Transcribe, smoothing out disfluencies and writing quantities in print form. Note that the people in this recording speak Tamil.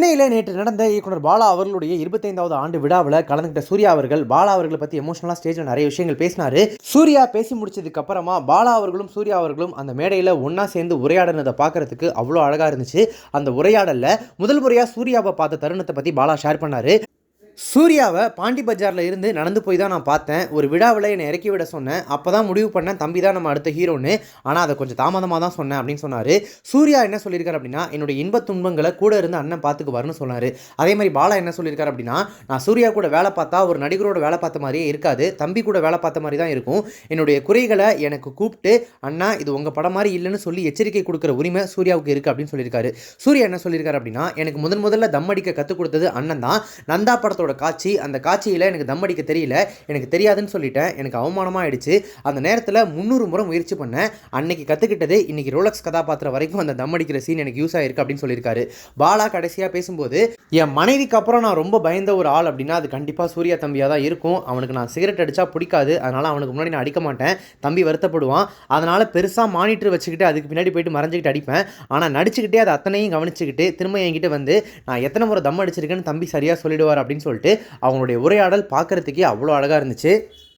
சென்னையில் நேற்று நடந்த இயக்குனர் பாலா அவர்களுடைய 25வது ஆண்டு விழாவில் கலந்துக்கிட்ட சூர்யா அவர்கள் பாலா அவர்களை பற்றி எமோஷனலாக ஸ்டேஜில் நிறைய விஷயங்கள் பேசினார். சூர்யா பேசி முடிச்சதுக்கு அப்புறமா பாலா அவர்களும் சூர்யா அவர்களும் அந்த மேடையில் ஒன்றா சேர்ந்து உரையாடினதை பார்க்கறதுக்கு அவ்வளோ அழகாக இருந்துச்சு. அந்த உரையாடலில் முதல் முறையாக சூர்யாவை பார்த்த தருணத்தை பற்றி பாலா ஷேர் பண்ணார். சூர்யாவை பாண்டி பஜாரில் இருந்து நடந்து போய் தான் நான் பார்த்தேன். ஒரு விழாவில் என்னை இறக்கி விட சொன்னேன். அப்போ தான் முடிவு பண்ணேன் தம்பி தான் நம்ம அடுத்த ஹீரோன்னு. ஆனால் அதை கொஞ்சம் தாமதமாக தான் சொன்னேன் அப்படின்னு சொன்னார். சூர்யா என்ன சொல்லியிருக்காரு அப்படின்னா, என்னுடைய இன்பத் துன்பங்களை கூட இருந்து அண்ணன் பார்த்துக்குவார்னு சொன்னார். அதே மாதிரி பாலா என்ன சொல்லியிருக்காரு அப்படின்னா, நான் சூர்யா கூட வேலை பார்த்தா ஒரு நடிகரோட வேலை பார்த்த மாதிரியே இருக்காது, தம்பி கூட வேலை பார்த்த மாதிரி தான் இருக்கும். என்னுடைய குறைகளை எனக்கு கூப்பிட்டு அண்ணா இது உங்கள் படம் மாதிரி இல்லைன்னு சொல்லி எச்சரிக்கை கொடுக்குற உரிமை சூர்யாவுக்கு இருக்குது அப்படின்னு சொல்லியிருக்காரு. சூர்யா என்ன சொல்லியிருக்காரு அப்படின்னா, எனக்கு முதல்ல தம் அடிக்க கற்றுக் கொடுத்தது அண்ணன் தான். நந்தா படத்தோட காட்சி, அந்த காட்சியில் எனக்கு தம் அடிக்க தெரியல, எனக்கு தெரியாதுன்னு சொல்லிட்டேன். எனக்கு அவமானமாக ஆயிடுச்சு. அந்த நேரத்தில் 300 முறை முயற்சி பண்ணேன். அன்னைக்கு கற்றுக்கிட்டது இன்னைக்கு ரோலக்ஸ் கதாபாத்திரம் வரைக்கும் அந்த தம் அடிக்கிற சீன் எனக்கு யூஸ் ஆயிருக்கு அப்படின்னு சொல்லியிருக்காரு. பாலா கடைசியாக பேசும்போது, என் மனைவிக்கு அப்புறம் நான் ரொம்ப பயந்த ஒரு ஆள் அப்படின்னா அது கண்டிப்பாக சூர்யா தம்பியாக தான் இருக்கும். அவனுக்கு நான் சிகரெட் அடித்தா பிடிக்காது, அதனால் அவனுக்கு முன்னாடி நான் அடிக்க மாட்டேன். தம்பி வருத்தப்படுவான். அதனால் பெருசாக மானிட்டர் வச்சுக்கிட்டு அதுக்கு பின்னாடி போயிட்டு மறைஞ்சிக்கிட்டு அடிப்பேன். ஆனால் நடிச்சுக்கிட்டே அதை அத்தனையும் கவனிச்சுக்கிட்டு திரும்ப என்கிட்ட வந்து நான் எத்தனை முறை தம் அடிச்சிருக்கேன்னு தம்பி சரியாக சொல்லிடுவார் அப்படின்னு சொல்லிட்டு அவங்களுடைய உரையாடல் பார்க்குறதுக்கே அவ்வளோ அழகாக இருந்துச்சு.